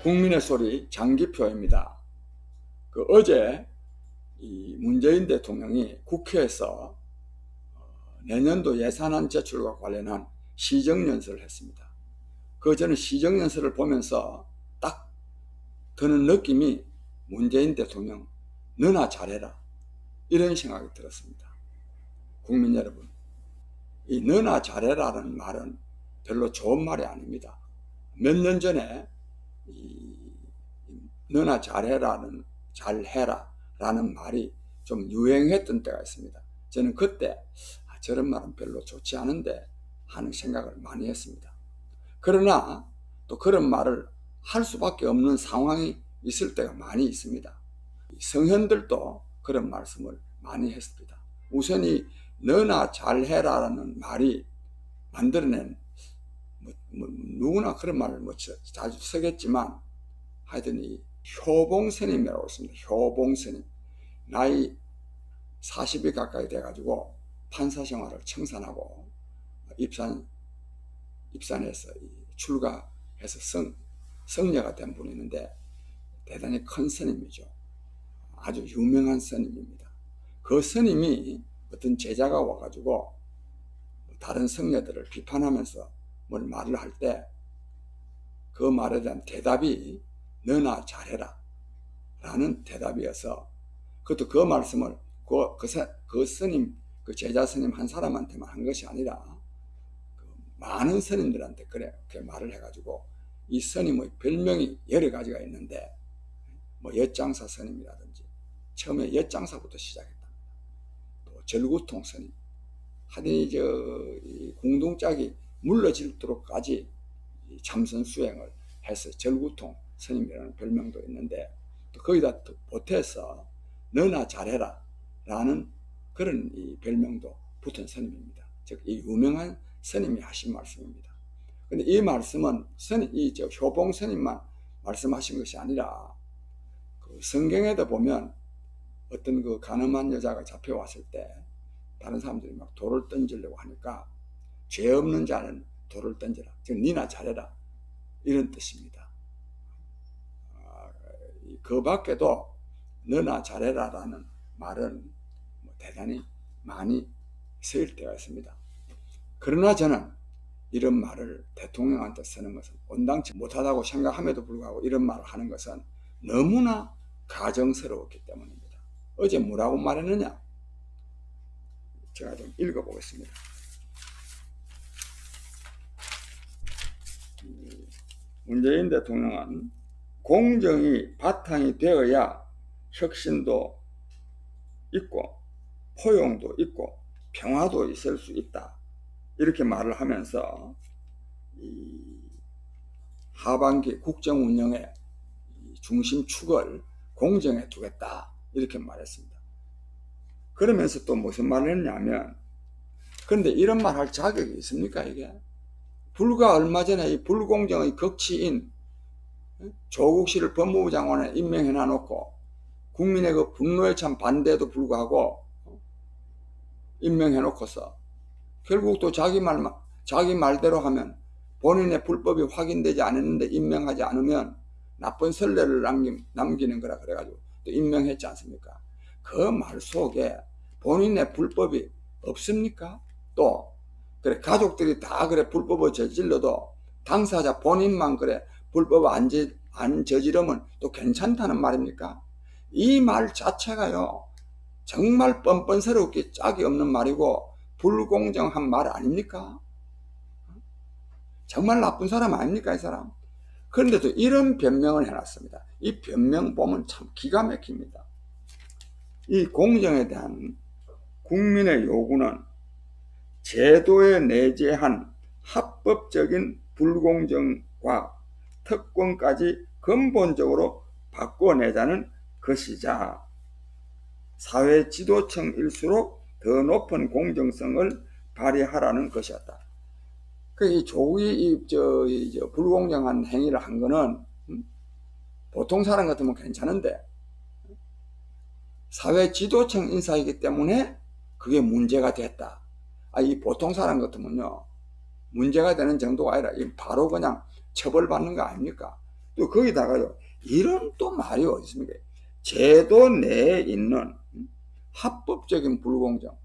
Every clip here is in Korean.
국민의 소리 장기표입니다. 어제 이 문재인 대통령이 국회에서 내년도 예산안 제출과 관련한 시정연설을 했습니다. 저는 시정연설을 보면서 딱 드는 느낌이 문재인 대통령 너나 잘해라 이런 생각이 들었습니다. 국민 여러분, 이 너나 잘해라는 말은 별로 좋은 말이 아닙니다. 몇 년 전에 너나 잘해라 라는 말이 좀 유행했던 때가 있습니다. 저는 그때 저런 말은 별로 좋지 않은데 하는 생각을 많이 했습니다. 그러나 또 그런 말을 할 수밖에 없는 상황이 있을 때가 많이 있습니다. 성현들도 그런 말씀을 많이 했습니다. 우선 이 너나 잘해라라는 말이 만들어낸 누구나 그런 말을 자주 쓰겠지만 하여튼 이 효봉스님이라고 있습니다. 효봉스님. 나이 40이 가까이 돼가지고 판사 생활을 청산하고 입산해서 출가해서 성녀가 된 분이 있는데 대단히 큰 스님이죠. 아주 유명한 스님입니다. 그 스님이 어떤 제자가 와가지고 다른 성녀들을 비판하면서 뭘 말을 할 때 그 말에 대한 대답이 너나 잘해라 라는 대답이어서 그것도 그 말씀을 그 스님, 그 제자 스님 한 사람한테만 한 것이 아니라 많은 스님들한테 그렇게 말을 해가지고 이 스님의 별명이 여러 가지가 있는데 엿장사 스님이라든지 처음에 엿장사부터 시작했다. 또 절구통 스님, 하여튼 이 공동짝이 물러질도록까지 참선 수행을 해서 절구통 스님이라는 별명도 있는데 또 거기다 보태서 너나 잘해라 라는 그런 이 별명도 붙은 스님입니다. 즉 이 유명한 스님이 하신 말씀입니다. 근데 이 말씀은 효봉 스님만 말씀하신 것이 아니라 성경에도 보면 어떤 그 가늠한 여자가 잡혀왔을 때 다른 사람들이 막 돌을 던지려고 하니까 죄 없는 자는 돌을 던져라, 즉 니나 잘해라 이런 뜻입니다. 그 밖에도 너나 잘해라 라는 말은 대단히 많이 쓰일 때가 있습니다. 그러나 저는 이런 말을 대통령한테 쓰는 것은 온당치 못하다고 생각함에도 불구하고 이런 말을 하는 것은 너무나 가정스러웠기 때문입니다. 어제 뭐라고 말했느냐? 제가 좀 읽어보겠습니다. 문재인 대통령은 공정이 바탕이 되어야 혁신도 있고 포용도 있고 평화도 있을 수 있다. 이렇게 말을 하면서 이 하반기 국정 운영의 중심축을 공정에 두겠다. 이렇게 말했습니다. 그러면서 또 무슨 말을 했냐면, 그런데 이런 말 할 자격이 있습니까, 이게? 불과 얼마 전에 이 불공정의 극치인 조국 씨를 법무부 장관에 임명해 놔놓고 국민의 그 분노에 참 반대에도 불구하고 임명해 놓고서 결국 또 자기 말대로 하면 본인의 불법이 확인되지 않았는데 임명하지 않으면 나쁜 선례를 남기는 거라 그래가지고 또 임명했지 않습니까? 그 말 속에 본인의 불법이 없습니까? 또 그래 가족들이 다 그래 불법을 저질러도 당사자 본인만 그래 불법 안 저지르면 또 괜찮다는 말입니까? 이 말 자체가요 정말 뻔뻔스럽게 짝이 없는 말이고 불공정한 말 아닙니까? 정말 나쁜 사람 아닙니까, 이 사람? 그런데도 이런 변명을 해놨습니다. 이 변명 보면 참 기가 막힙니다. 이 공정에 대한 국민의 요구는 제도에 내재한 합법적인 불공정과 특권까지 근본적으로 바꿔내자는 것이자 사회 지도층일수록 더 높은 공정성을 발휘하라는 것이었다. 이 조국이 불공정한 행위를 한 거는 보통 사람 같으면 괜찮은데 사회 지도층 인사이기 때문에 그게 문제가 됐다. 이 보통 사람 같으면요 문제가 되는 정도가 아니라 바로 그냥 처벌받는 거 아닙니까? 또 거기다가요, 이런 또 말이 어디 있습니까? 제도 내에 있는 합법적인 불공정.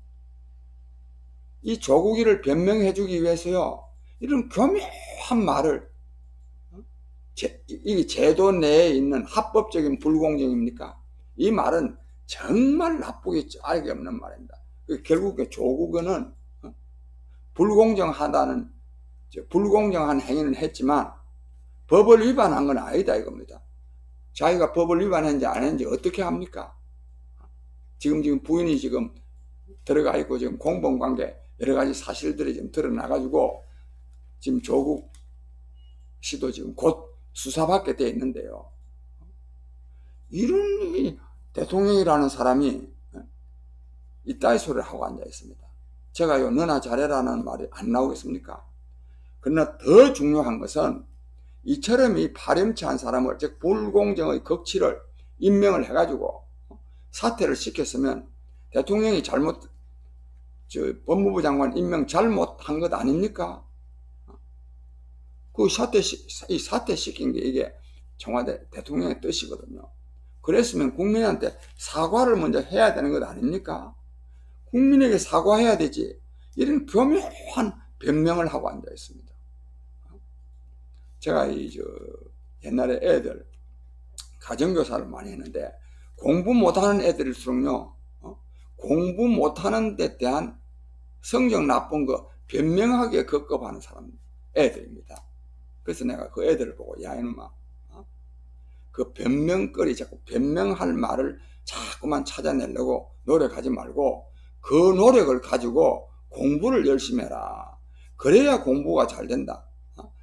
이 조국이를 변명해 주기 위해서요, 이런 교묘한 말을, 이 제도 내에 있는 합법적인 불공정입니까? 이 말은 정말 나쁘게 알게 없는 말입니다. 결국 조국은 불공정한 행위는 했지만 법을 위반한 건 아니다 이겁니다. 자기가 법을 위반했는지 안 했는지 어떻게 합니까? 지금 부인이 지금 들어가 있고 지금 공범관계 여러 가지 사실들이 지금 드러나가지고 지금 조국 씨도 지금 곧 수사받게 돼 있는데요. 이런 대통령이라는 사람이 이따위 소리를 하고 앉아 있습니다. 제가요, 너나 잘해라는 말이 안 나오겠습니까? 그러나 더 중요한 것은 이처럼 이 파렴치한 사람을, 즉 불공정의 극치를 임명을 해가지고 사퇴를 시켰으면 대통령이 법무부 장관 임명 잘못한 것 아닙니까? 그 사퇴시킨 게 이게 청와대 대통령의 뜻이거든요. 그랬으면 국민한테 사과를 먼저 해야 되는 것 아닙니까? 국민에게 사과해야 되지. 이런 교묘한 변명을 하고 앉아 있습니다. 제가 옛날에 애들 가정교사를 많이 했는데 공부 못하는 애들일수록요, 공부 못하는 데 대한 성적 나쁜 거 변명하게 급급하는 애들입니다. 그래서 내가 그 애들을 보고, 야 이놈아, 그 변명거리, 자꾸 변명할 말을 자꾸만 찾아내려고 노력하지 말고 그 노력을 가지고 공부를 열심히 해라. 그래야 공부가 잘 된다.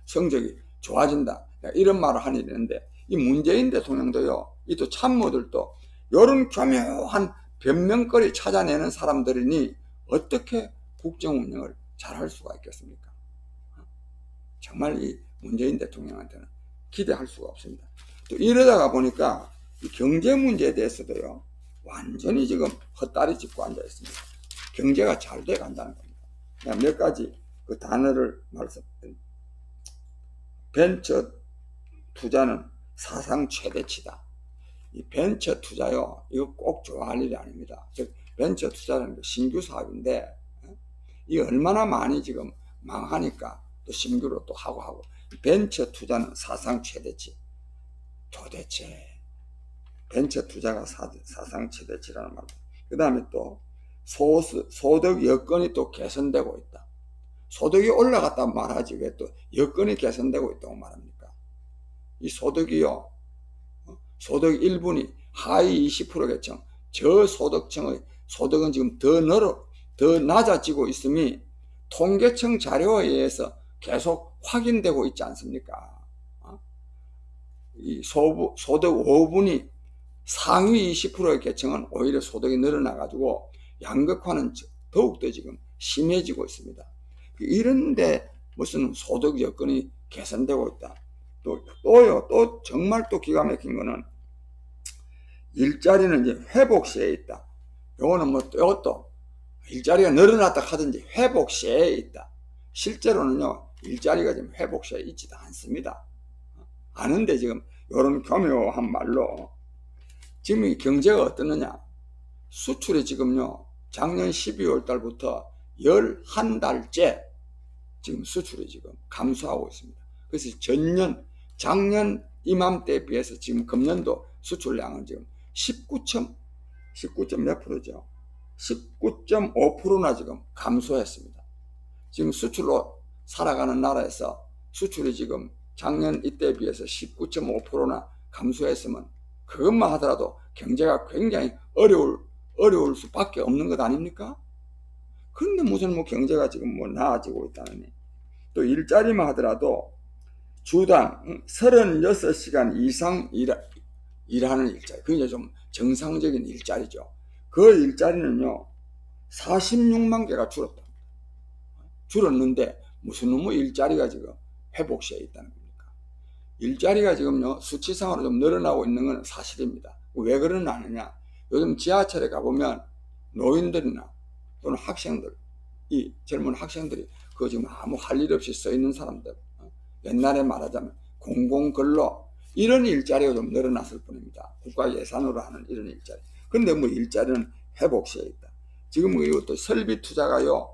성적이 좋아진다. 이런 말을 하는 일이 있는데, 이 문재인 대통령도요, 이 또 참모들도 이런 교묘한 변명거리 찾아내는 사람들이니 어떻게 국정 운영을 잘할 수가 있겠습니까? 정말 이 문재인 대통령한테는 기대할 수가 없습니다. 또 이러다가 보니까 이 경제 문제에 대해서도요, 완전히 지금 헛다리 짚고 앉아 있습니다. 경제가 잘 돼 간다는 겁니다. 몇 가지 그 단어를 말씀드립니다. 벤처 투자는 사상 최대치다. 이 벤처 투자요, 이거 꼭 좋아할 일이 아닙니다. 즉 벤처 투자는 신규 사업인데 이게 얼마나 많이 지금 망하니까 또 신규로 또 하고 벤처 투자는 사상 최대치. 도대체 벤처 투자가 사상 최대치라는 말입니다. 그 다음에 또 소득 여건이 또 개선되고 있다. 소득이 올라갔다고 말하지 왜 또 여건이 개선되고 있다고 말합니까? 이 소득이요, 소득 1분위 하위 20% 계층 저소득층의 소득은 지금 더 낮아지고 있음이 통계청 자료에 의해서 계속 확인되고 있지 않습니까? 이 소득 5분위 상위 20%의 계층은 오히려 소득이 늘어나가지고 양극화는 더욱더 지금 심해지고 있습니다. 이런데 무슨 소득 여건이 개선되고 있다. 또 정말 또 기가 막힌 거는 일자리는 이제 회복 시에 있다. 요거는 이것도 일자리가 늘어났다 하든지 회복 시에 있다. 실제로는요, 일자리가 지금 회복 시에 있지도 않습니다. 아는데 지금 이런 교묘한 말로 지금 이 경제가 어떻느냐. 수출이 지금요, 작년 12월 달부터 11달째 지금 수출이 지금 감소하고 있습니다. 그래서 작년 이맘때에 비해서 지금 금년도 수출량은 지금 19점 몇 프로죠? 19.5%나 지금 감소했습니다. 지금 수출로 살아가는 나라에서 수출이 지금 작년 이때에 비해서 19.5%나 감소했으면 그것만 하더라도 경제가 굉장히 어려울 수밖에 없는 것 아닙니까? 그런데 무슨 경제가 지금 나아지고 있다느니. 또 일자리만 하더라도 주당 36시간 이상 일하는 일자리, 그게 좀 정상적인 일자리죠. 그 일자리는요, 46만 개가 줄었는데 무슨 놈의 일자리가 지금 회복시에 있다는 겁니까? 일자리가 지금요, 수치상으로 좀 늘어나고 있는 건 사실입니다. 왜 그러느냐? 요즘 지하철에 가보면 노인들이나 또는 학생들, 이 젊은 학생들이 그 지금 아무 할 일 없이 써 있는 사람들, 옛날에 말하자면 공공근로, 이런 일자리가 좀 늘어났을 뿐입니다. 국가 예산으로 하는 이런 일자리. 그런데 뭐 일자리는 회복시에 있다. 지금 이것도 설비 투자가요,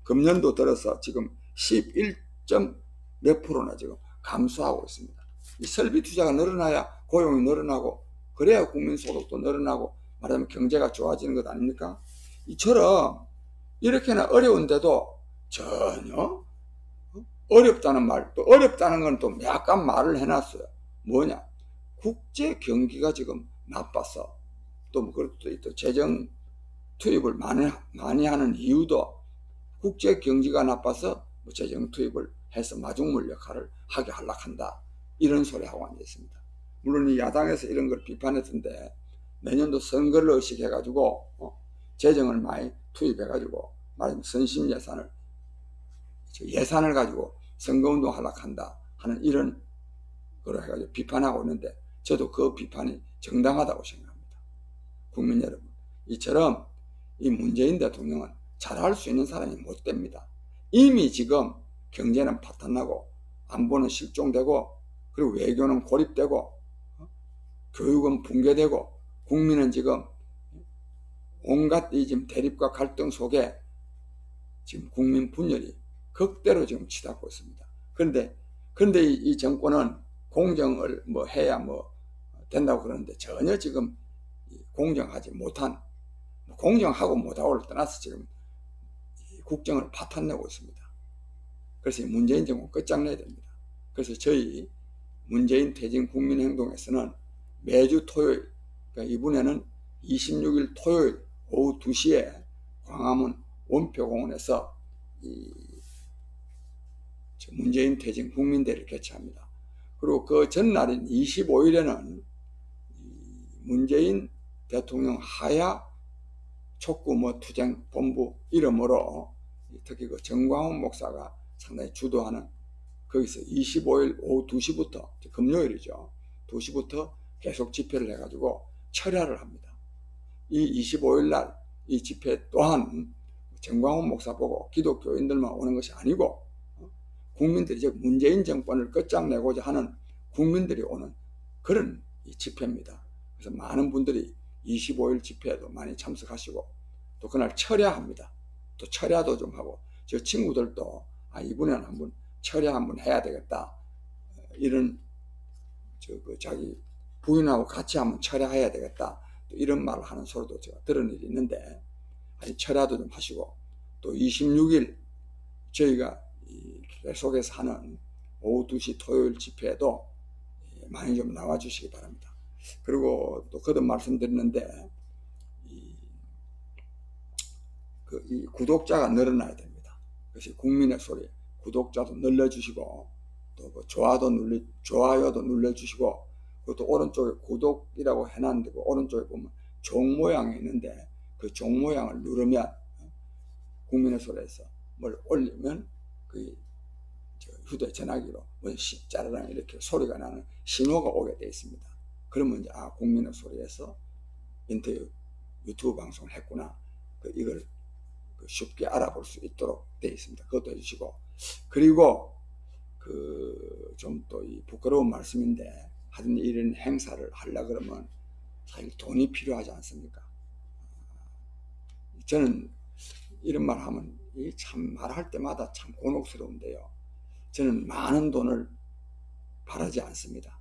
금년도 들어서 지금 11몇 프로나 지금 감소하고 있습니다. 이 설비 투자가 늘어나야 고용이 늘어나고, 그래야 국민 소득도 늘어나고, 말하자면 경제가 좋아지는 것 아닙니까? 이처럼 이렇게나 어려운데도 전혀 어렵다는 말, 또 어렵다는 건 또 약간 말을 해놨어요. 뭐냐? 국제 경기가 지금 나빠서, 또 그것도 또 재정 투입을 많이 하는 이유도 국제 경기가 나빠서 재정 투입을 해서 마중물 역할을 하게 하려한다, 이런 소리 하고 앉아 있습니다. 물론 이 야당에서 이런 걸 비판했던데, 내년도 선거를 의식해가지고 재정을 많이 투입해가지고 말하자면 선심 예산을 가지고 선거운동 하려한다 하는 이런 거로 해가지고 비판하고 있는데, 저도 그 비판이 정당하다고 생각합니다. 국민 여러분, 이처럼 이 문재인 대통령은 잘할 수 있는 사람이 못 됩니다. 이미 지금 경제는 파탄나고, 안보는 실종되고, 그리고 외교는 고립되고, 교육은 붕괴되고, 국민은 지금 온갖 이 지금 대립과 갈등 속에 지금 국민 분열이 극대로 지금 치닫고 있습니다. 그런데 이 정권은 공정을 뭐 해야 뭐 된다고 그러는데, 전혀 지금 공정하지 못한, 공정하고 못하고를 떠나서 지금 국정을 파탄내고 있습니다. 그래서 문재인 정권 끝장내야 됩니다. 그래서 저희 문재인 퇴진 국민행동에서는 매주 토요일, 그러니까 이번에는 26일 토요일 오후 2시에 광화문 원표공원에서 이 문재인 퇴진 국민대회를 개최합니다. 그리고 그 전날인 25일에는 문재인 대통령 하야 촉구 투쟁 본부 이름으로, 특히 그 정광훈 목사가 상당히 주도하는, 거기서 25일 오후 2시부터, 금요일이죠, 2시부터 계속 집회를 해가지고 철야를 합니다. 이 25일 날 이 집회 또한 정광훈 목사 보고 기독교인들만 오는 것이 아니고, 국민들이, 즉 문재인 정권을 끝장내고자 하는 국민들이 오는 그런 집회입니다. 그래서 많은 분들이 25일 집회에도 많이 참석하시고, 또 그날 철야합니다. 또 철야도 좀 하고, 저 친구들도 이번에는 한번 철야 한번 해야 되겠다, 이런 자기 부인하고 같이 한번 철야해야 되겠다, 또 이런 말을 하는 소리도 제가 들은 일이 있는데, 철야도 좀 하시고, 또 26일 저희가 계속해서 하는 오후 2시 토요일 집회에도 많이 좀 나와 주시기 바랍니다. 그리고 또 거듭 말씀드렸는데, 이 구독자가 늘어나야 됩니다. 그래서 국민의 소리, 구독자도 늘려주시고, 또 좋아요도 눌러주시고, 그것도 오른쪽에 구독이라고 해놨는데, 그 오른쪽에 보면 종 모양이 있는데, 그 종 모양을 누르면 국민의 소리에서 뭘 올리면 그 휴대전화기로 짜르랑 이렇게 소리가 나는 신호가 오게 되어 있습니다. 그러면 이제 국민의 소리에서 유튜브 방송을 했구나, 이걸 쉽게 알아볼 수 있도록 되어 있습니다. 그것도 해주시고, 그리고 좀 또 부끄러운 말씀인데, 하여튼 이런 행사를 하려 그러면 사실 돈이 필요하지 않습니까? 저는 이런 말 하면 참 말할 때마다 참 곤혹스러운데요, 저는 많은 돈을 바라지 않습니다.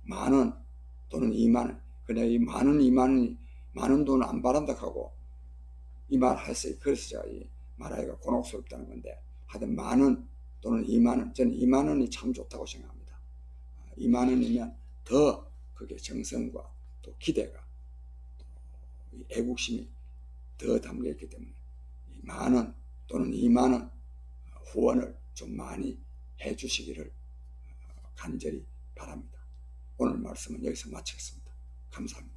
만원 또는 2만원, 그냥 이 만원 2만원이 많은 돈을 안 바란다 하고 이 말 했어요. 그래서 제가 말하기가 곤혹스럽다는 건데, 하여튼 만원 또는 2만원, 저는 2만원이 참 좋다고 생각합니다. 2만원이면 더 그게 정성과 또 기대가, 또 애국심이 더 담겨있기 때문에 만원 또는 2만원 후원을 좀 많이 해주시기를 간절히 바랍니다. 오늘 말씀은 여기서 마치겠습니다. 감사합니다.